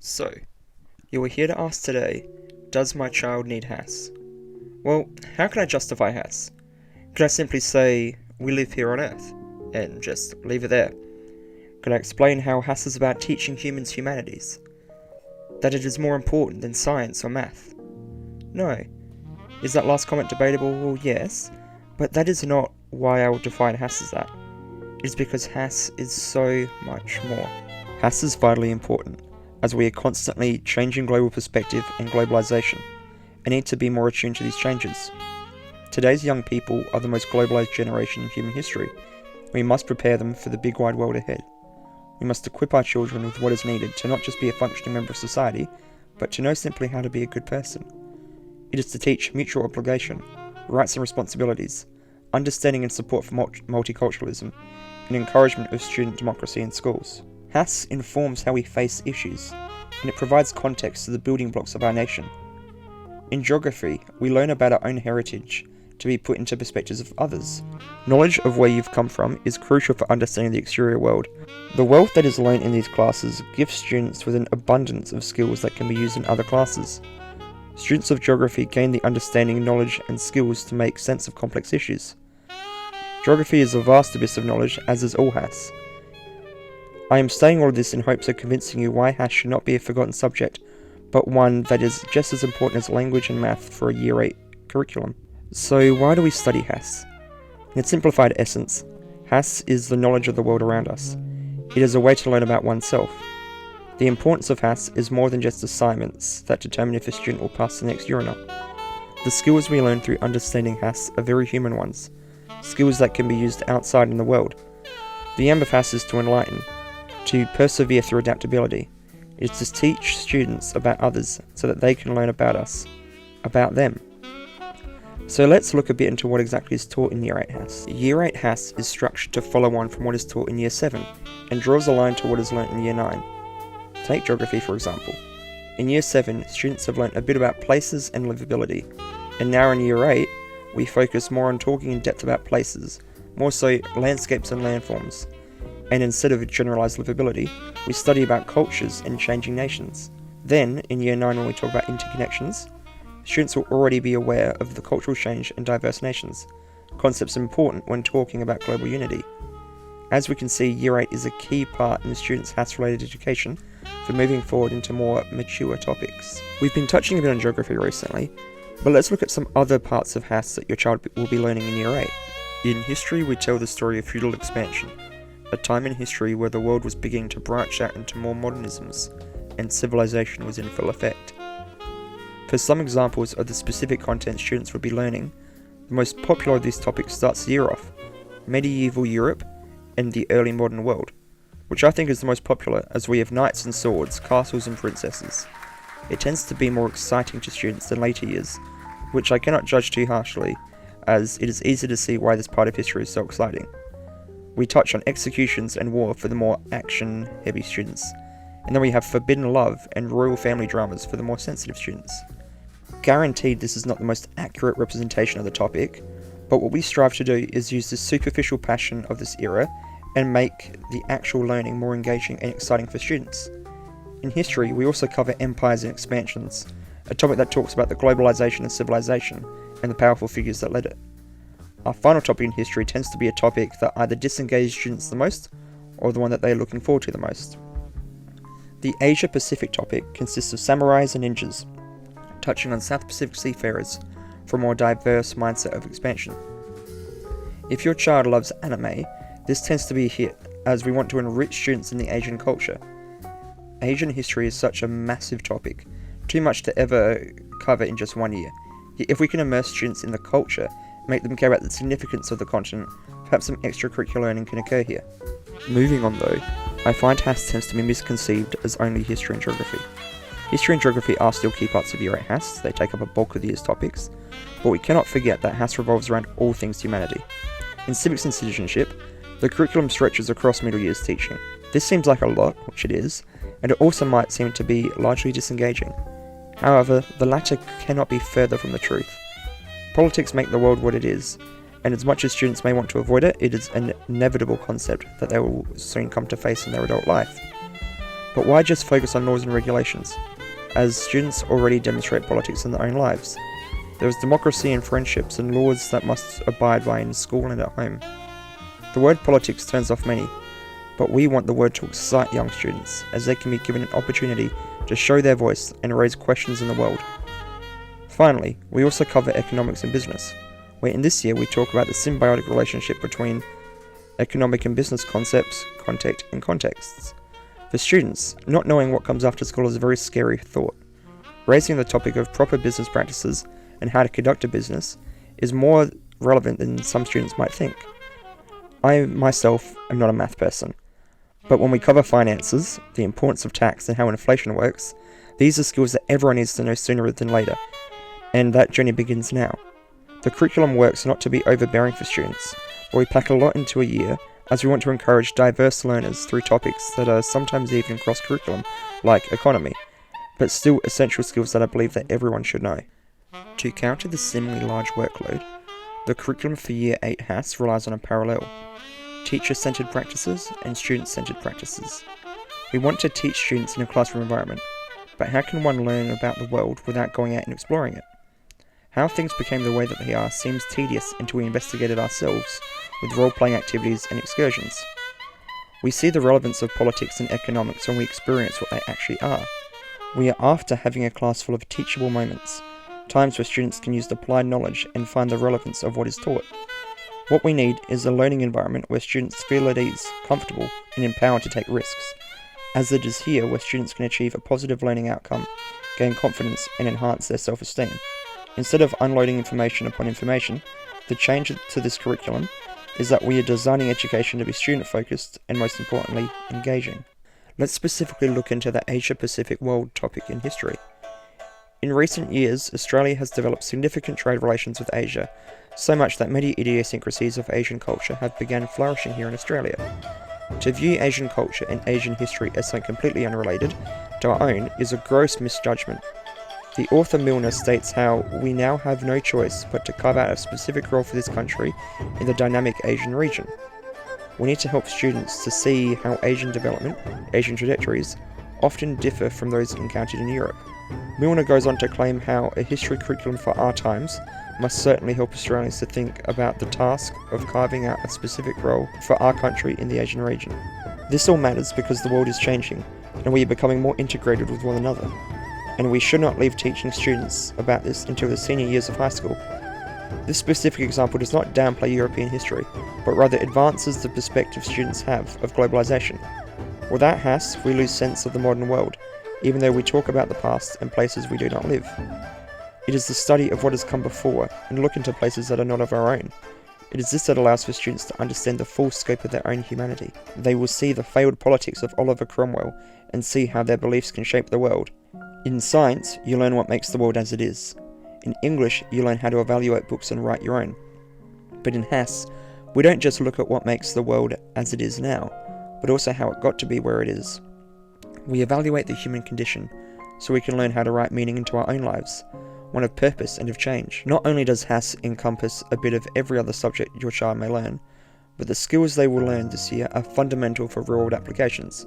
So, you are here to ask today, does my child need HASS? Well, how can I justify HASS? Could I simply say, we live here on Earth, and just leave it there? Could I explain how HASS is about teaching humans humanities? That it is more important than science or math? No. Is that last comment debatable? Well, yes, but that is not why I will define HASS as that. It is because HASS is so much more. HASS is vitally important, as we are constantly changing global perspective and globalization, and need to be more attuned to these changes. Today's young people are the most globalized generation in human history. We must prepare them for the big wide world ahead. We must equip our children with what is needed to not just be a functioning member of society, but to know simply how to be a good person. It is to teach mutual obligation, rights and responsibilities, understanding and support for multiculturalism, and encouragement of student democracy in schools. HASS informs how we face issues, and it provides context to the building blocks of our nation. In geography, we learn about our own heritage to be put into perspectives of others. Knowledge of where you've come from is crucial for understanding the exterior world. The wealth that is learned in these classes gives students with an abundance of skills that can be used in other classes. Students of geography gain the understanding, knowledge, and skills to make sense of complex issues. Geography is a vast abyss of knowledge, as is all HASS. I am saying all of this in hopes of convincing you why HASS should not be a forgotten subject, but one that is just as important as language and math for a Year 8 curriculum. So why do we study HASS? In its simplified essence, HASS is the knowledge of the world around us. It is a way to learn about oneself. The importance of HASS is more than just assignments that determine if a student will pass the next year or not. The skills we learn through understanding HASS are very human ones, skills that can be used outside in the world. The aim of HASS is to enlighten, to persevere through adaptability. It is to teach students about others so that they can learn about us, about them. So let's look a bit into what exactly is taught in Year 8 HASS. Year 8 HASS is structured to follow on from what is taught in Year 7, and draws a line to what is learnt in Year 9. Take geography for example. In Year 7, students have learnt a bit about places and livability, and now in Year 8, we focus more on talking in depth about places, more so landscapes and landforms. And instead of generalised livability, we study about cultures and changing nations. Then, in Year 9 when we talk about interconnections, students will already be aware of the cultural change and diverse nations, concepts important when talking about global unity. As we can see, Year 8 is a key part in the students' HASS-related education for moving forward into more mature topics. We've been touching a bit on geography recently, but let's look at some other parts of HASS that your child will be learning in Year 8. In history, we tell the story of feudal expansion, a time in history where the world was beginning to branch out into more modernisms, and civilization was in full effect. For some examples of the specific content students will be learning, the most popular of these topics starts the year off, medieval Europe and the early modern world, which I think is the most popular as we have knights and swords, castles and princesses. It tends to be more exciting to students than later years, which I cannot judge too harshly, as it is easy to see why this part of history is so exciting. We touch on executions and war for the more action-heavy students, and then we have forbidden love and royal family dramas for the more sensitive students. Guaranteed this is not the most accurate representation of the topic, but what we strive to do is use the superficial passion of this era and make the actual learning more engaging and exciting for students. In history, we also cover empires and expansions, a topic that talks about the globalization of civilization and the powerful figures that led it. Our final topic in history tends to be a topic that either disengages students the most, or the one that they are looking forward to the most. The Asia-Pacific topic consists of samurais and ninjas, touching on South Pacific seafarers for a more diverse mindset of expansion. If your child loves anime, this tends to be a hit, as we want to enrich students in the Asian culture. Asian history is such a massive topic, too much to ever cover in just 1 year. Yet if we can immerse students in the culture, make them care about the significance of the continent, perhaps some extracurricular learning can occur here. Moving on though, I find HASS tends to be misconceived as only history and geography. History and geography are still key parts of Year 8 HASS, they take up a bulk of the year's topics, but we cannot forget that HASS revolves around all things humanity. In civics and citizenship, the curriculum stretches across middle year's teaching. This seems like a lot, which it is, and it also might seem to be largely disengaging. However, the latter cannot be further from the truth. Politics make the world what it is, and as much as students may want to avoid it, it is an inevitable concept that they will soon come to face in their adult life. But why just focus on laws and regulations, as students already demonstrate politics in their own lives? There is democracy and friendships and laws that must abide by in school and at home. The word politics turns off many, but we want the word to excite young students, as they can be given an opportunity to show their voice and raise questions in the world. Finally, we also cover economics and business, where in this year we talk about the symbiotic relationship between economic and business concepts, content, and contexts. For students, not knowing what comes after school is a very scary thought. Raising the topic of proper business practices and how to conduct a business is more relevant than some students might think. I myself am not a math person, but when we cover finances, the importance of tax and how inflation works, these are skills that everyone needs to know sooner than later, and that journey begins now. The curriculum works not to be overbearing for students, but we pack a lot into a year as we want to encourage diverse learners through topics that are sometimes even cross-curriculum, like economy, but still essential skills that I believe that everyone should know. To counter the seemingly large workload, the curriculum for Year 8 HASS relies on a parallel: teacher-centered practices and student-centered practices. We want to teach students in a classroom environment, but how can one learn about the world without going out and exploring it? How things became the way that they are seems tedious until we investigated ourselves with role-playing activities and excursions. We see the relevance of politics and economics when we experience what they actually are. We are after having a class full of teachable moments, times where students can use applied knowledge and find the relevance of what is taught. What we need is a learning environment where students feel at ease, comfortable, and empowered to take risks, as it is here where students can achieve a positive learning outcome, gain confidence, and enhance their self-esteem. Instead of unloading information upon information, the change to this curriculum is that we are designing education to be student-focused and, most importantly, engaging. Let's specifically look into the Asia-Pacific world topic in history. In recent years, Australia has developed significant trade relations with Asia, so much that many idiosyncrasies of Asian culture have begun flourishing here in Australia. To view Asian culture and Asian history as something completely unrelated to our own is a gross misjudgment. The author Milner states how we now have no choice but to carve out a specific role for this country in the dynamic Asian region. We need to help students to see how Asian development, Asian trajectories, often differ from those encountered in Europe. Milner goes on to claim how a history curriculum for our times must certainly help Australians to think about the task of carving out a specific role for our country in the Asian region. This all matters because the world is changing, and we are becoming more integrated with one another, and we should not leave teaching students about this until the senior years of high school. This specific example does not downplay European history, but rather advances the perspective students have of globalization. Without HASS, we lose sense of the modern world, even though we talk about the past and places we do not live. It is the study of what has come before and look into places that are not of our own. It is this that allows for students to understand the full scope of their own humanity. They will see the failed politics of Oliver Cromwell and see how their beliefs can shape the world. In science, you learn what makes the world as it is. In English, you learn how to evaluate books and write your own. But in HASS, we don't just look at what makes the world as it is now, but also how it got to be where it is. We evaluate the human condition, so we can learn how to write meaning into our own lives, one of purpose and of change. Not only does HASS encompass a bit of every other subject your child may learn, but the skills they will learn this year are fundamental for real-world applications.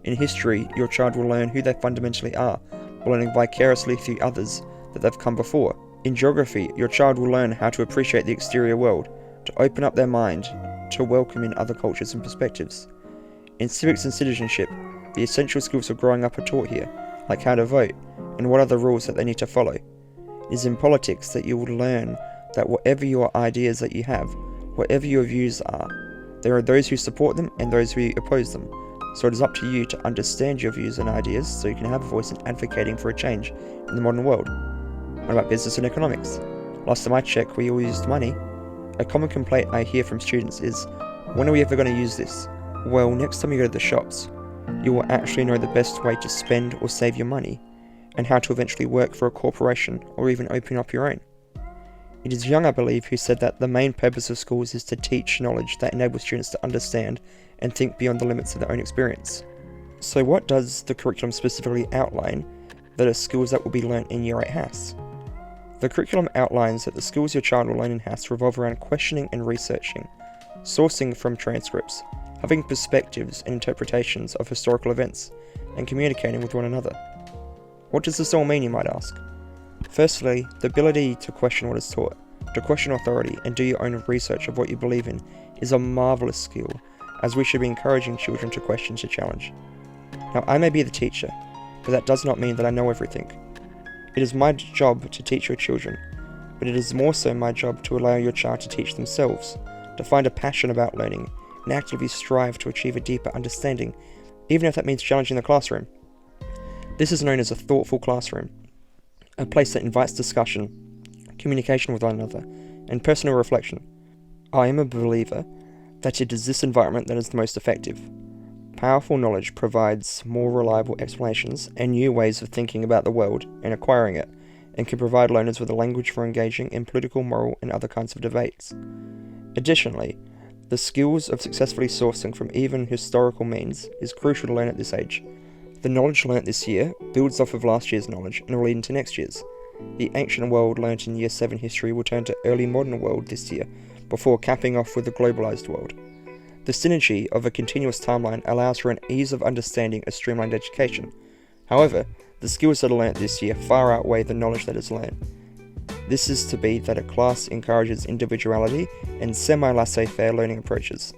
In history, your child will learn who they fundamentally are, by learning vicariously through others that they've come before. In geography, your child will learn how to appreciate the exterior world, to open up their mind, to welcome in other cultures and perspectives. In civics and citizenship, the essential skills of growing up are taught here, like how to vote, and what are the rules that they need to follow. It is in politics that you will learn that whatever your ideas that you have, whatever your views are, there are those who support them and those who oppose them. So it is up to you to understand your views and ideas so you can have a voice in advocating for a change in the modern world. What about business and economics? Last time I checked, we all used money. A common complaint I hear from students is, when are we ever going to use this? Well, next time you go to the shops, you will actually know the best way to spend or save your money, and how to eventually work for a corporation or even open up your own. It is Young, I believe, who said that the main purpose of schools is to teach knowledge that enables students to understand and think beyond the limits of their own experience. So what does the curriculum specifically outline that are skills that will be learnt in Year 8 HASS? The curriculum outlines that the skills your child will learn in HASS revolve around questioning and researching, sourcing from transcripts, having perspectives and interpretations of historical events, and communicating with one another. What does this all mean, you might ask? Firstly, the ability to question what is taught, to question authority and do your own research of what you believe in is a marvellous skill, as we should be encouraging children to question, to challenge. Now, I may be the teacher, but that does not mean that I know everything. It is my job to teach your children, but it is more so my job to allow your child to teach themselves, to find a passion about learning, and actively strive to achieve a deeper understanding, even if that means challenging the classroom. This is known as a thoughtful classroom, a place that invites discussion, communication with one another, and personal reflection. I am a believer that it is this environment that is the most effective. Powerful knowledge provides more reliable explanations and new ways of thinking about the world and acquiring it, and can provide learners with a language for engaging in political, moral, and other kinds of debates. Additionally, the skills of successfully sourcing from even historical means is crucial to learn at this age. The knowledge learnt this year builds off of last year's knowledge and will lead into next year's. The ancient world learnt in Year 7 history will turn to early modern world this year, before capping off with the globalised world. The synergy of a continuous timeline allows for an ease of understanding a streamlined education. However, the skills that are learnt this year far outweigh the knowledge that is learnt. This is to be that a class encourages individuality and semi-laissez-faire learning approaches.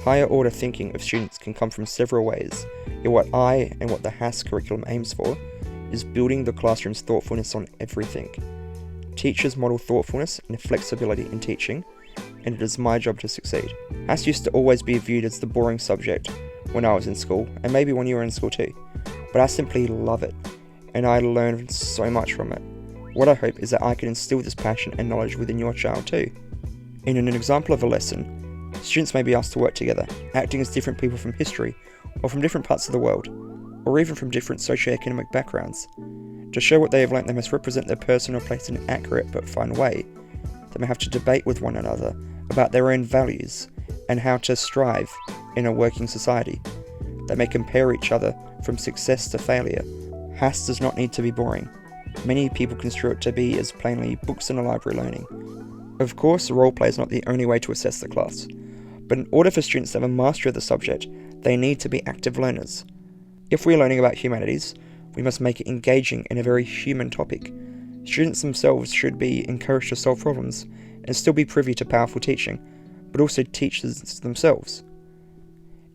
Higher order thinking of students can come from several ways, yet what I and what the HASS curriculum aims for is building the classroom's thoughtfulness on everything. Teachers model thoughtfulness and flexibility in teaching, and it is my job to succeed. HASS used to always be viewed as the boring subject when I was in school, and maybe when you were in school too, but I simply love it, and I learned so much from it. What I hope is that I can instill this passion and knowledge within your child too. In an example of a lesson, students may be asked to work together, acting as different people from history, or from different parts of the world, or even from different socioeconomic backgrounds. To show what they have learnt, they must represent their personal place in an accurate but fun way. They may have to debate with one another about their own values and how to strive in a working society. They may compare each other from success to failure. HASS does not need to be boring. Many people construe it to be as plainly books in a library learning. Of course, role play is not the only way to assess the class, but in order for students to have a mastery of the subject, they need to be active learners. If we are learning about humanities, we must make it engaging and a very human topic. Students themselves should be encouraged to solve problems and still be privy to powerful teaching, but also teachers themselves.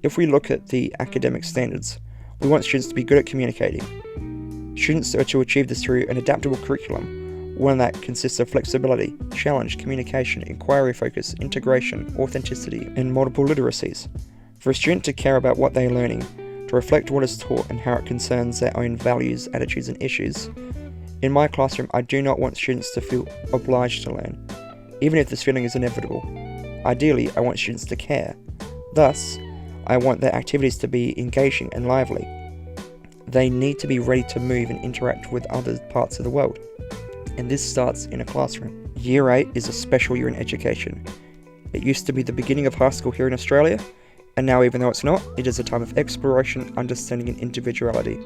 If we look at the academic standards, we want students to be good at communicating. Students are to achieve this through an adaptable curriculum, one that consists of flexibility, challenge, communication, inquiry focus, integration, authenticity, and multiple literacies. For a student to care about what they are learning, to reflect what is taught and how it concerns their own values, attitudes, and issues. In my classroom, I do not want students to feel obliged to learn, even if this feeling is inevitable. Ideally, I want students to care. Thus, I want their activities to be engaging and lively. They need to be ready to move and interact with other parts of the world. And this starts in a classroom. Year 8 is a special year in education. It used to be the beginning of high school here in Australia, and now, even though it's not, it is a time of exploration, understanding, and individuality.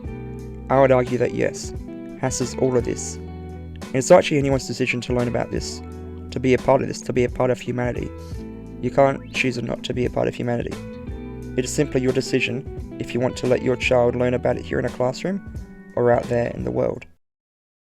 I would argue that yes, HASS is all of this. And it's actually anyone's decision to learn about this, to be a part of this, to be a part of humanity. You can't choose not to be a part of humanity. It is simply your decision if you want to let your child learn about it here in a classroom or out there in the world.